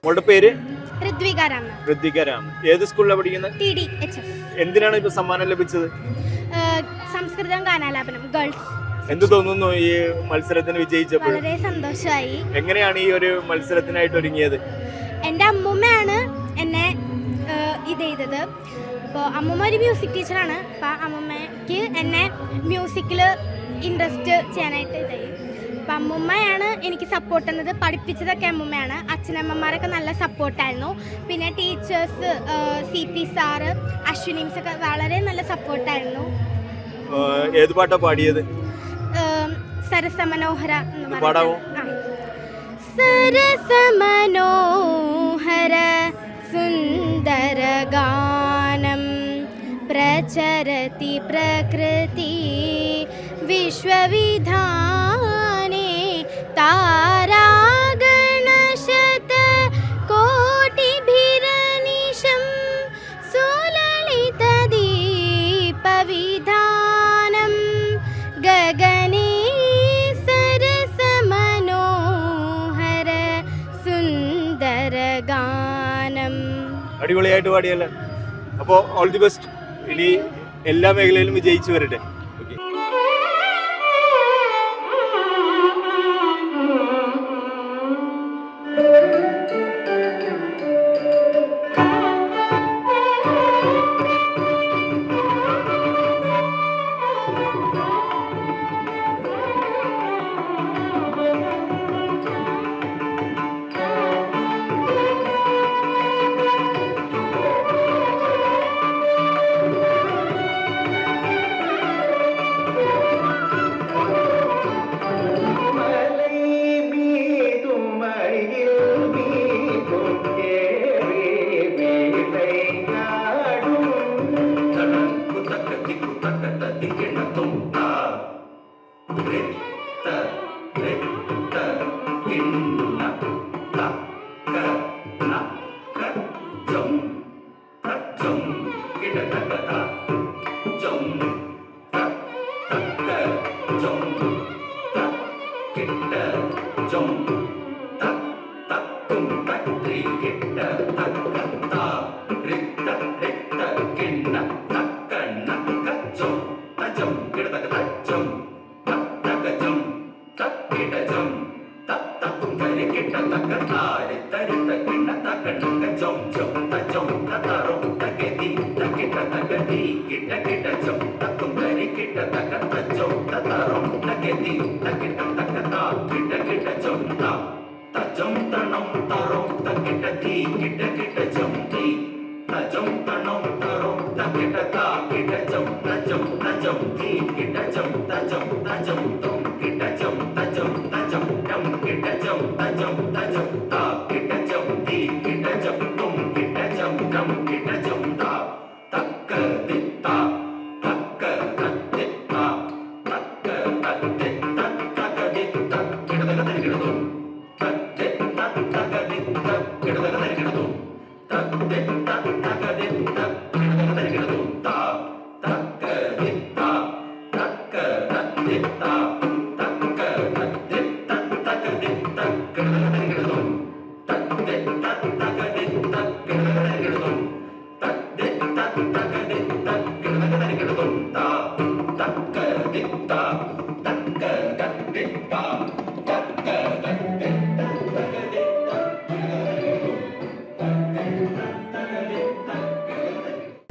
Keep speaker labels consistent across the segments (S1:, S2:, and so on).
S1: മോളുടെ പേര്
S2: ഋത്വിക രാം.
S1: ഏത് സ്കൂളിലാണ് പഠിക്കുന്നത്?
S2: TDHF.
S1: എന്തിനാണ് ഇപ്പൊ സമ്മാനം ലഭിച്ചത്?
S2: സംസ്കൃതം ഗാനാലാപനം ഗേൾസ്.
S1: എന്ത് തോന്നുന്നു ഈ മത്സരത്തിന് വിജയിച്ചപ്പോൾ?
S2: വളരെ സന്തോഷമായി.
S1: എങ്ങനെയാണ് ഈ ഒരു മത്സരത്തിനായിട്ട് ഒരുങ്ങിയത്?
S2: എൻ്റെ അമ്മൂമ്മയാണ് എന്നെ ഇത് ചെയ്തത്. അപ്പോൾ അമ്മൂമ്മ ഒരു മ്യൂസിക് ടീച്ചറാണ്. അപ്പോൾ അമ്മൂമ്മയ്ക്ക് എന്നെ മ്യൂസിക്കിൽ ഇൻട്രസ്റ്റ് ചെയ്യാനായിട്ട് ഇതായി. അപ്പം അമ്മൂമ്മയാണ് എനിക്ക് സപ്പോർട്ട് തന്നത്. പഠിപ്പിച്ചതൊക്കെ അമ്മൂമ്മയാണ്. അച്ഛനമ്മമാരൊക്കെ നല്ല സപ്പോർട്ടായിരുന്നു. പിന്നെ ടീച്ചേഴ്സ് CP സാറ്, അശ്വിനി മിസ്സൊക്കെ വളരെ നല്ല സപ്പോർട്ടായിരുന്നു.
S1: ഏത് പാട്ടാ പാടിയത്?
S2: സരസമനോഹര എന്ന്
S1: പാടാമോ?
S2: സരസമനോഹര സുന്ദരഗാനം പ്രചരതി പ്രകൃതി വിശ്വവിധാനേ താരാഗണശത കോടിഭിരനിശം സുലളിതദീപവിധാനം ഗഗനേ സരസമനോഹര സുന്ദരഗാനം.
S1: അടിപൊളിയായിട്ട് പാടിയല്ലേ? അപ്പോൾ ഓൾ ദി ബെസ്റ്റ്. ഇനി എല്ലാ മേഖലയിലും വിജയിച്ചു വരട്ടെ.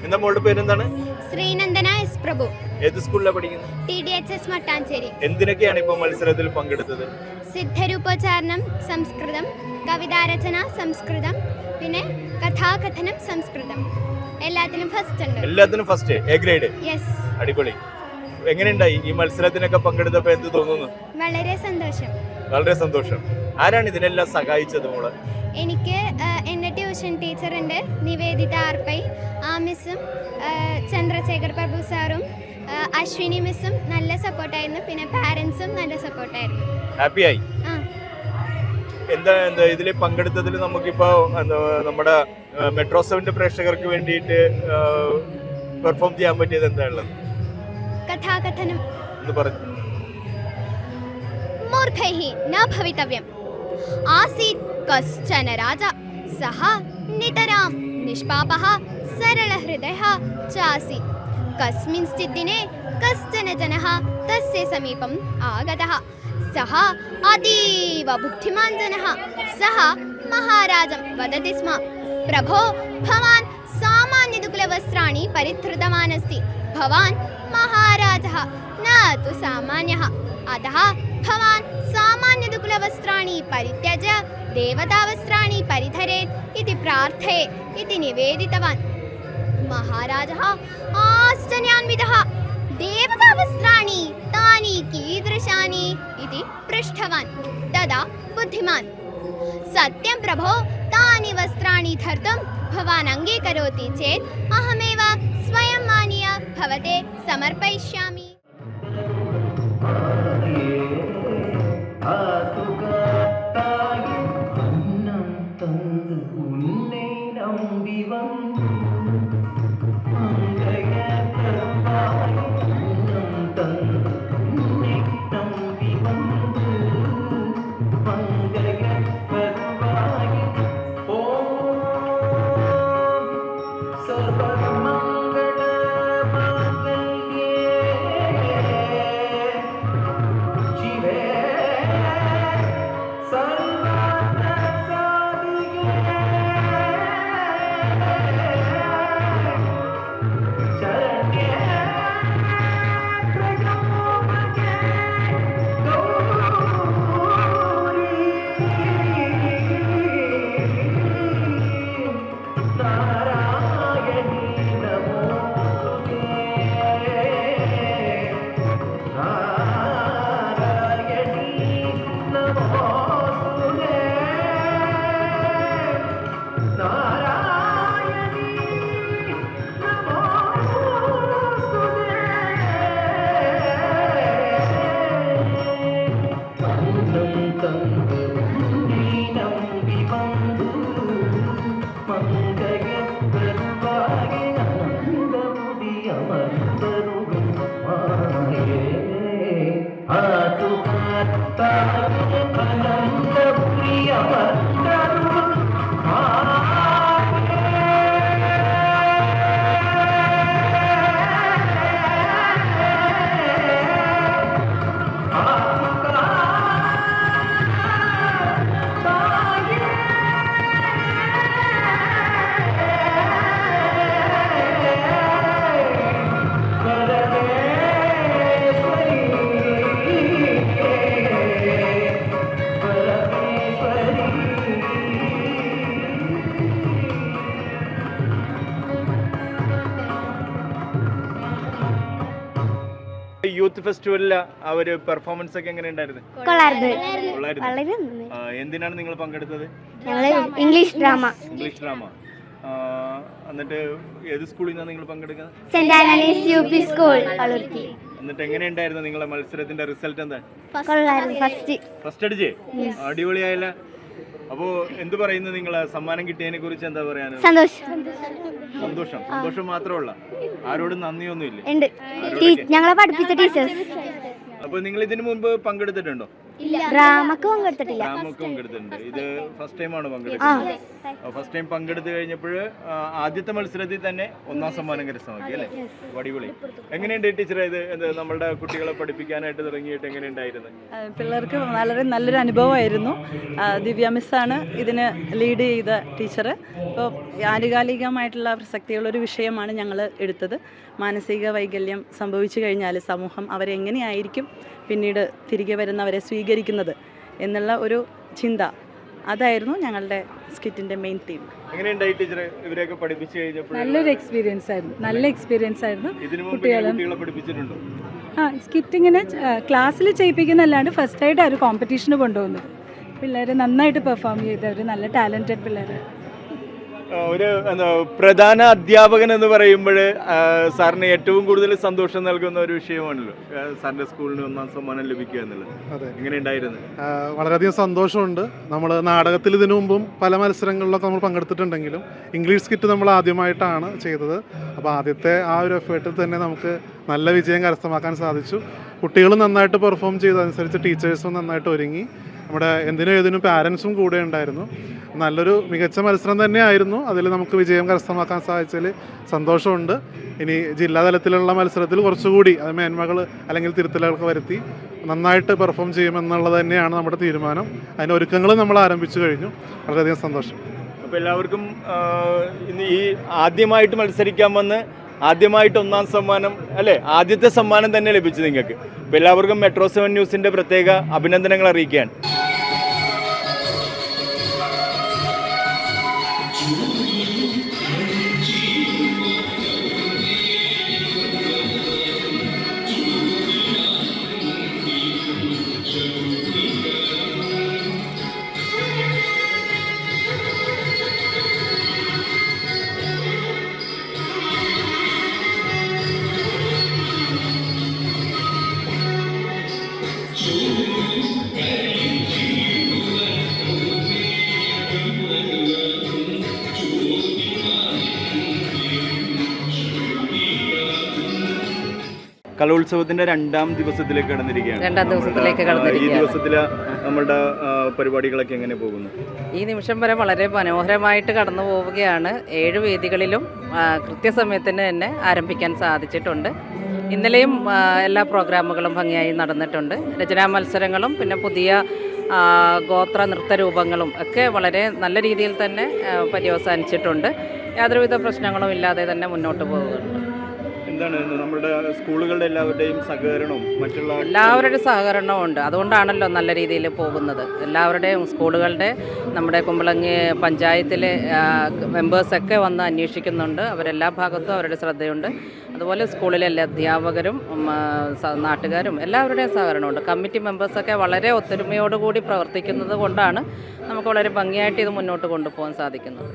S1: എന്താ മോളുടെ പേരെന്താണ്?
S2: ശ്രീനന്ദന എസ് പ്രഭു.
S1: ഏത് സ്കൂളിലാണ് പഠിക്കുന്നത്?
S2: TDHS മട്ടാഞ്ചേരി.
S1: എന്തിനൊക്കെയാണ് ഇപ്പോൾ മത്സരത്തിൽ പങ്കെടുത്തത്?
S2: സിദ്ധരൂപോച്ചാരണം സംസ്കൃതം, കവിതാരചന സംസ്കൃതം, പിന്നെ കഥാകഥനം സംസ്കൃതം. എല്ലാത്തിലും ഫസ്റ്റ് ഉണ്ട്.
S1: എല്ലാത്തിനും ഫസ്റ്റ്, എ ഗ്രേഡ്.
S2: യെസ്.
S1: അടിപൊളി. എങ്ങനെയുണ്ടായി ഈ മത്സരത്തിനൊക്കെ പങ്കെടുത്തപ്പോൾ? എന്ത് തോന്നുന്നു?
S2: വളരെ സന്തോഷം.
S1: വളരെ സന്തോഷം. ആരാണ് ഇതിനെല്ലാം സഹായിച്ചത് മോള്?
S2: എനിക്ക് എൻ്റെ ട്യൂഷൻ ടീച്ചറുണ്ട് നിവേദിത ആർപ്പൈ. ആ മിസ്സും ചന്ദ്രശേഖർ പ്രഭു സാറും അശ്വിനി മിസ്സും നല്ല സപ്പോർട്ടായിരുന്നു. പിന്നെ പാരൻസും നല്ല സപ്പോർട്ടായിരുന്നു.
S1: ഹാപ്പിയായി? എന്താ ഇതിൽ പങ്കെടുത്തതിൽ നമുക്കിപ്പോ നമ്മുടെ മെട്രോ 7 പ്രേക്ഷകർക്ക് വേണ്ടിയിട്ട് പെർഫോം ചെയ്യാൻ പറ്റിയത് എന്താ ഉള്ളത്?
S2: കഥാകഥനം
S1: എന്ന് പറഞ്ഞു.
S2: മൂർഖൈഃ ന ഭവിതവ്യം ആസീത് കശ്ചന രാജ സഹ നിതരാം നിഷ്പാപഃ സരളഹൃദയഃ ചാസി
S3: कस्मिंश्चित् दिने कश्चन जनः तस्य समीपम् आगतः। सः अतीव बुद्धिमान् जनः। सः महाराजं वदति स्म, प्रभो, भवान् सामान्यदुकुलवस्त्राणि परिधृतवान् अस्ति। भवान् महाराजः, न तु सामान्यः। अतः भवान् सामान्यदुकुलवस्त्राणि परित्यज्य देवतावस्त्राणि परिधरेत् इति प्रार्थये इति निवेदितवान्। महाराजः आश्चर्यान्वितः, देवतावस्त्राणि तानि कीदृशानि इति पृष्टवान्। तदा बुद्धिमान्, सत्यं प्रभो, तानि वस्त्राणि धर्तुं भवान् अङ्गीकरोति चेत् अहमेव स्वयं आनीय भवते समर्पयिष्यामि।
S1: യൂത്ത് ഫെസ്റ്റിവലിൽ ആ ഒരു പെർഫോമൻസ് ഒക്കെ എങ്ങനെ ഉണ്ടായിരുന്നു? എന്തിനാണ് നിങ്ങൾ പങ്കെടുത്തത്?
S2: English drama.
S1: English drama. എന്നിട്ട് ഏത് സ്കൂളിൽ നിന്നാണ് നിങ്ങൾ പങ്കെടുക്കുന്നത്?
S2: Saint Antony's UP school Palluruthy.
S1: എന്നിട്ട് എങ്ങനെയുണ്ടായിരുന്നു നിങ്ങളെ മത്സരത്തിന്റെ റിസൾട്ട്? എന്താ? ഫസ്റ്റ് അടിച്ചേ? അടിപൊളിയായല്ല. അപ്പോ എന്ത് പറയുന്നു? നിങ്ങളെ സമ്മാനം കിട്ടിയതിനെ കുറിച്ച് എന്താ പറയാന്? സന്തോഷം. സന്തോഷം മാത്രമല്ല, ആരോടും നന്ദിയൊന്നുമില്ല.
S2: ഞങ്ങളെ പഠിപ്പിച്ച ടീച്ചേഴ്സ്.
S1: അപ്പൊ നിങ്ങൾ ഇതിനു മുമ്പ് പങ്കെടുത്തിട്ടുണ്ടോ?
S2: ഡ്രാമക്ക് പങ്കെടുത്തിട്ടില്ല.
S1: ഡ്രാമക്ക് പങ്കെടുത്തിട്ടുണ്ട്. ഇത് ഫസ്റ്റ് ടൈം ആണ് പങ്കെടുക്കുന്നത്. ഫസ്റ്റ് ടൈം പങ്കെടുത്ത് കഴിഞ്ഞപ്പോൾ ആദ്യത്തെ മത്സരത്തിൽ തന്നെ ഒന്നാം സമ്മാനം കരസ്ഥമാക്കി അല്ലേ? അടിപൊളി. എങ്ങനെയുണ്ട് ടീച്ചറെ ഇത് നമ്മളുടെ കുട്ടികളെ പഠിപ്പിക്കാനായിട്ട് തുടങ്ങിയിട്ട് എങ്ങനെയുണ്ടായിരുന്നു?
S4: പിള്ളേർക്ക് വളരെ നല്ലൊരു അനുഭവമായിരുന്നു. ദിവ്യ മിസ്സാണ് ഇതിന് ലീഡ് ചെയ്ത ടീച്ചർ. ഇപ്പോൾ ആനുകാലികമായിട്ടുള്ള പ്രസക്തിയുള്ളൊരു വിഷയമാണ് ഞങ്ങൾ എടുത്തത്. മാനസിക വൈകല്യം സംഭവിച്ചു കഴിഞ്ഞാൽ സമൂഹം അവരെ എങ്ങനെയായിരിക്കും പിന്നീട് തിരികെ വരുന്നവരെ സ്വീകരിക്കുന്നത് എന്നുള്ള ഒരു ചിന്ത, അതായിരുന്നു ഞങ്ങളുടെ സ്കിറ്റിൻ്റെ മെയിൻ തീം.
S1: എങ്ങനെയുണ്ടായി ടീച്ചറെ ഇവരെയൊക്കെ പഠിപ്പിച്ചു കഴിഞ്ഞപ്പോൾ?
S4: നല്ലൊരു എക്സ്പീരിയൻസ് ആയിരുന്നു. നല്ല എക്സ്പീരിയൻസ് ആയിരുന്നു.
S1: കുട്ടികളെ പഠിപ്പിച്ചിട്ടുണ്ടോ?
S4: സ്കിറ്റ് ഇങ്ങനെ ക്ലാസ്സിൽ ചെയ്യിപ്പിക്കുന്നല്ലാണ്ട് ഫസ്റ്റ് ആയിട്ട് ഒരു കോമ്പറ്റീഷന് കൊണ്ടുപോകുന്നത്. പിള്ളേർ നന്നായിട്ട് പെർഫോം ചെയ്തവർ, നല്ല ടാലൻറ്റഡ് പിള്ളേർ.
S1: ഒരു പ്രധാന അധ്യാപകൻ എന്ന് പറയുമ്പോൾ സാറിന് ഏറ്റവും കൂടുതൽ സന്തോഷം നൽകുന്ന ഒരു വിഷയമാണല്ലോ സാറിന്റെ സ്കൂളിന് ഒന്നാം സമ്മാനം ലഭിക്കുക എന്നുള്ളത്. എങ്ങനെയുണ്ടായിരുന്നു?
S5: വളരെയധികം സന്തോഷമുണ്ട്. നമ്മൾ നാടകത്തിൽ ഇതിനു മുമ്പും പല മത്സരങ്ങളിലൊക്കെ നമ്മൾ പങ്കെടുത്തിട്ടുണ്ടെങ്കിലും ഇംഗ്ലീഷ് സ്കിറ്റ് നമ്മൾ ആദ്യമായിട്ടാണ് ചെയ്തത്. അപ്പോൾ ആദ്യത്തെ ആ ഒരു എഫേർട്ടിൽ തന്നെ നമുക്ക് നല്ല വിജയം കരസ്ഥമാക്കാൻ സാധിച്ചു. കുട്ടികൾ നന്നായിട്ട് പെർഫോം ചെയ്തതനുസരിച്ച് ടീച്ചേഴ്സും നന്നായിട്ട് ഒരുങ്ങി. നമ്മുടെ എന്തിനും ഏതിനും പാരൻസും കൂടെ ഉണ്ടായിരുന്നു. നല്ലൊരു മികച്ച മത്സരം തന്നെയായിരുന്നു. അതിൽ നമുക്ക് വിജയം കരസ്ഥമാക്കാൻ സാധിച്ചതിൽ സന്തോഷമുണ്ട്. ഇനി ജില്ലാതലത്തിലുള്ള മത്സരത്തിൽ കുറച്ചുകൂടി അത് മേന്മകൾ അല്ലെങ്കിൽ തിരുത്തലുകളൊക്കെ വരുത്തി നന്നായിട്ട് പെർഫോം ചെയ്യുമെന്നുള്ളത് തന്നെയാണ് നമ്മുടെ തീരുമാനം. അതിൻ്റെ ഒരുക്കങ്ങൾ നമ്മൾ ആരംഭിച്ചു കഴിഞ്ഞു. വളരെയധികം സന്തോഷം.
S1: അപ്പോൾ എല്ലാവർക്കും ഇന്ന് ഈ ആദ്യമായിട്ട് മത്സരിക്കാൻ വന്ന് ആദ്യമായിട്ട് ഒന്നാം സമ്മാനം അല്ലേ, ആദ്യത്തെ സമ്മാനം തന്നെ ലഭിച്ചു നിങ്ങൾക്ക്. അപ്പോൾ എല്ലാവർക്കും മെട്രോ 7 ന്യൂസിൻ്റെ പ്രത്യേക അഭിനന്ദനങ്ങൾ അറിയിക്കുകയാണ്. കലോത്സവത്തിന്റെ രണ്ടാം ദിവസത്തിലേക്ക് കടന്നിരിക്കുകയാണ്. ഈ ദിവസത്തിലെ നമ്മുടെ പരിപാടികളൊക്കെ എങ്ങനെ പോകുന്നു?
S4: ഈ നിമിഷം വരെ വളരെ മനോഹരമായിട്ട് കടന്നു പോവുകയാണ്. 7 വേദികളിലും കൃത്യസമയത്തിന് തന്നെ ആരംഭിക്കാൻ സാധിച്ചിട്ടുണ്ട്. ഇന്നലെയും എല്ലാ പ്രോഗ്രാമുകളും ഭംഗിയായി നടന്നിട്ടുണ്ട്. രചനാ മത്സരങ്ങളും പിന്നെ പുതിയ ഗോത്ര നൃത്തരൂപങ്ങളും ഒക്കെ വളരെ നല്ല രീതിയിൽ തന്നെ പര്യവസാനിച്ചിട്ടുണ്ട്. യാതൊരുവിധ പ്രശ്നങ്ങളും ഇല്ലാതെ തന്നെ മുന്നോട്ട് പോകുന്നുണ്ട്.
S1: എന്താണ് നമ്മുടെ സ്കൂളുകളുടെ എല്ലാവരുടെയും സഹകരണവും
S4: എല്ലാവരുടെ സഹകരണവും ഉണ്ട്. അതുകൊണ്ടാണല്ലോ നല്ല രീതിയിൽ പോകുന്നത്. എല്ലാവരുടെയും സ്കൂളുകളുടെ നമ്മുടെ കുമ്പളങ്ങി പഞ്ചായത്തിലെ മെമ്പേഴ്സൊക്കെ വന്ന് അന്വേഷിക്കുന്നുണ്ട്. അവരെല്ലാ ഭാഗത്തും അവരുടെ ശ്രദ്ധയുണ്ട്. അതുപോലെ സ്കൂളിലെ എല്ലാ അധ്യാപകരും നാട്ടുകാരും എല്ലാവരുടെയും സഹകരണമുണ്ട്. കമ്മിറ്റി മെമ്പേഴ്സൊക്കെ വളരെ ഒത്തൊരുമയോടുകൂടി പ്രവർത്തിക്കുന്നത് കൊണ്ടാണ് നമുക്ക് വളരെ ഭംഗിയായിട്ട് ഇത് മുന്നോട്ട് കൊണ്ടുപോകാൻ സാധിക്കുന്നത്.